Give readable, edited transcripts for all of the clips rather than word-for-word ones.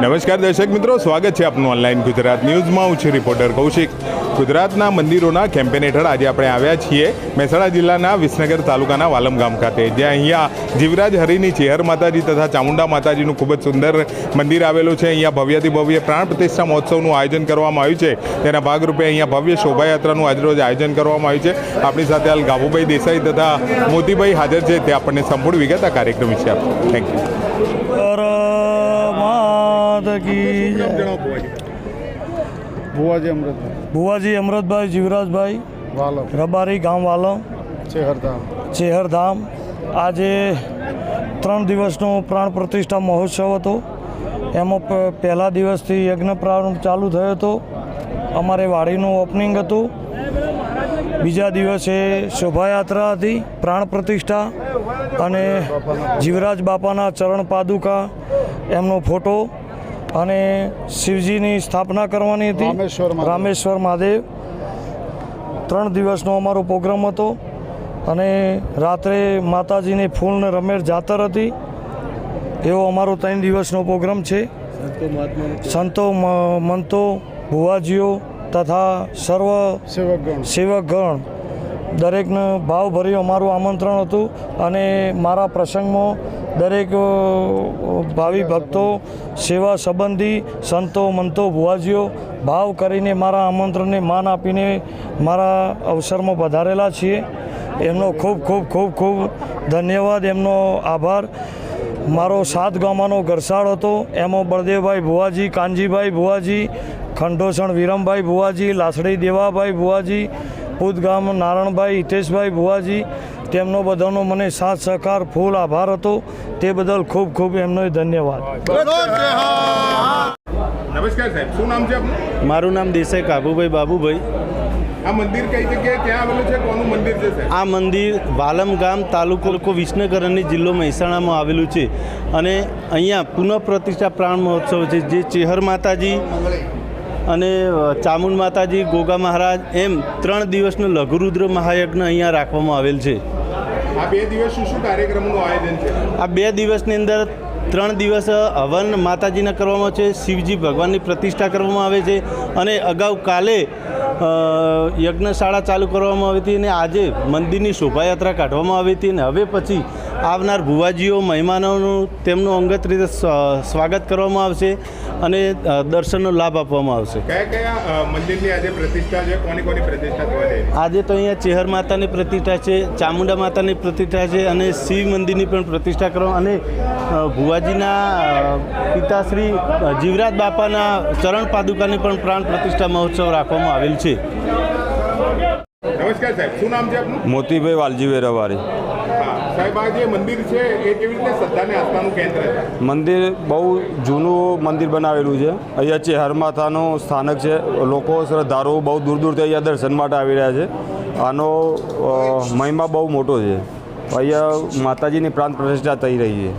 નમસ્કાર દર્શક મિત્રો, સ્વાગત છે આપનું ઓનલાઈન ગુજરાત ન્યૂઝમાં. હું છું રિપોર્ટર કૌશિક. ગુજરાતના મંદિરોના કેમ્પેન હેઠળ આજે આપણે આવ્યા છીએ મહેસાણા જિલ્લાના વિસનગર તાલુકાના વાલમ ગામ ખાતે, જ્યાં અહીંયા જીવરાજ હરિની ચેહર માતાજી તથા ચામુંડા માતાજીનું ખૂબ જ સુંદર મંદિર આવેલું છે. અહીંયા ભવ્યથી ભવ્ય પ્રાણ પ્રતિષ્ઠા મહોત્સવનું આયોજન કરવામાં આવ્યું છે. તેના ભાગરૂપે અહીંયા ભવ્ય શોભાયાત્રાનું આજરોજ આયોજન કરવામાં આવ્યું છે. આપણી સાથે હાલ ગાભુભાઈ દેસાઈ તથા મોતીભાઈ હાજર છે. તે આપણને સંપૂર્ણ વિગત આ કાર્યક્રમ વિશે આપશે. Thank you. ભુવાજી અમૃતભાઈ જીવરાજભાઈ રબારી ગામ વાલમ ચેહરધામ. આજે 3 દિવસનો પ્રાણ પ્રતિષ્ઠા મહોત્સવ હતો. એમાં પહેલા દિવસથી યજ્ઞ પ્રારંભ ચાલુ થયો હતો. અમારે વાડીનું ઓપનિંગ હતું. બીજા દિવસે શોભાયાત્રા હતી, પ્રાણ પ્રતિષ્ઠા અને જીવરાજ બાપાના ચરણ પાદુકા, એમનો ફોટો અને શિવજીની સ્થાપના કરવાની હતી. રામેશ્વર મહાદેવ. 3 દિવસનો અમારો પ્રોગ્રામ હતો અને રાત્રે માતાજીની ફૂલને રમેર જાતર હતી. એવો અમારો 3 દિવસનો પ્રોગ્રામ છે. સંતો મંતો ભુવાજીઓ તથા સર્વ સેવકગણ દરેકને ભાવભર્યું અમારું આમંત્રણ હતું. અને મારા પ્રસંગમાં દરેક ભાવિ ભક્તો, સેવા સંબંધી સંતો મંતો ભુવાજીઓ ભાવ કરીને મારા આમંત્રણને માન આપીને મારા અવસરમાં પધારેલા છીએ. એમનો ખૂબ ખૂબ ખૂબ ખૂબ ધન્યવાદ, એમનો આભાર. મારો 7 ગામનો ગરસાળ હતો. એમાં બળદેવભાઈ ભુવાજી, કાનજીભાઈ ભુવાજી, ખંડોસણ વિરમભાઈ ભુવાજી, લાસડી દેવાભાઈ ભુવાજી, પૂતગામ નારણભાઈ હિતેશભાઈ ભુવાજી, તેમનો બધાનો મને સાથ સહકાર ફૂલ આભાર હતો. તે બદલ ખૂબ ખૂબ એમનો ધન્યવાદ. નમસ્કાર સાહેબ, શું નામ છે આપનું? મારું નામ દેસાઈ કાબુભાઈ બાબુભાઈ. આ મંદિર કઈ જગ્યાએ ક્યાં આવેલું છે? કોનું મંદિર છે સાહેબ? આ મંદિર વાલમ ગામ, તાલુકો વિસનગર અને જિલ્લો મહેસાણામાં આવેલું છે. અને અહીંયા પુનઃ પ્રતિષ્ઠા પ્રાણ મહોત્સવ છે, જે ચેહર માતાજી અને ચામુંડ માતાજી, ગોગા મહારાજ, એમ 3 દિવસનો લઘુરુદ્ર મહાયજ્ઞ અહીંયા રાખવામાં આવેલ છે. આ 2 દિવસ શું કાર્યક્રમનું આયોજન છે? આ 2 દિવસની અંદર 3 દિવસ હવન માતાજીના કરવામાં છે, શિવજી ભગવાનની પ્રતિષ્ઠા કરવામાં આવે છે. અને અગાઉ કાલે યજ્ઞશાળા ચાલુ કરવામાં આવી હતી અને આજે મંદિરની શોભાયાત્રા કાઢવામાં આવી હતી. અને હવે પછી આવનાર ભુવાજીઓ, મહેમાનોનું તેમનું અંગત રીતે સ્વાગત કરવામાં આવશે અને દર્શનનો લાભ આપવામાં આવશે. કયા કયા મંદિરની આજે પ્રતિષ્ઠા છે? કોની પ્રતિષ્ઠા થવા જઈ રહી? આજે તો અહીંયા ચેહર માતાની પ્રતિષ્ઠા છે, ચામુંડા માતાની પ્રતિષ્ઠા છે અને શિવ મંદિરની પણ પ્રતિષ્ઠા કરવામાં, અને ભુવાજીના પિતાશ્રી જીવરાજ બાપાના ચરણ પાદુકાની પણ પ્રાણ પ્રતિષ્ઠા મહોત્સવ રાખવામાં આવેલ છે. નમસ્કાર સાહેબ, શું નામ છે આપનું? મોતીભાઈ વાલજીભાઈ રવારી. સાહેબ, આ જે મંદિર છે એ કેવી રીતે શ્રદ્ધા અને આસ્થાનું કેન્દ્ર છે? મંદિર બહુ જૂનું મંદિર બનાવેલું છે. અહીંયા ચેહર માતાનું સ્થાનક છે. લોકો શ્રદ્ધાળુઓ બહુ દૂર દૂરથી અહીંયા દર્શન માટે આવી રહ્યા છે. આનો મહિમા બહુ મોટો છે. અહીંયા માતાજીની પ્રાણ પ્રતિષ્ઠા થઈ રહી છે.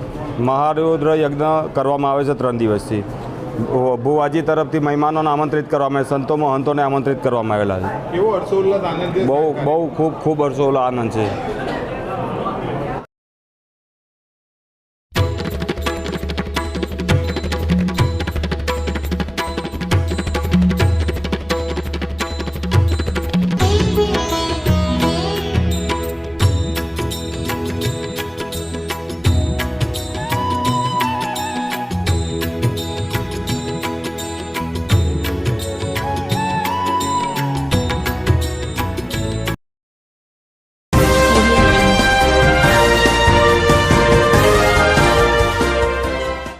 મહારુદ્ર યજ્ઞ કરવામાં આવે છે 3 દિવસથી. ભુવાજી તરફથી મહેમાનોને આમંત્રિત કરવામાં આવે, સંતો મહંતોને આમંત્રિત કરવામાં આવેલા છે. કેવો હર્ષોલ્લાસ આનંદ છે? બહુ ખૂબ હર્ષોલ્લાસ આનંદ છે.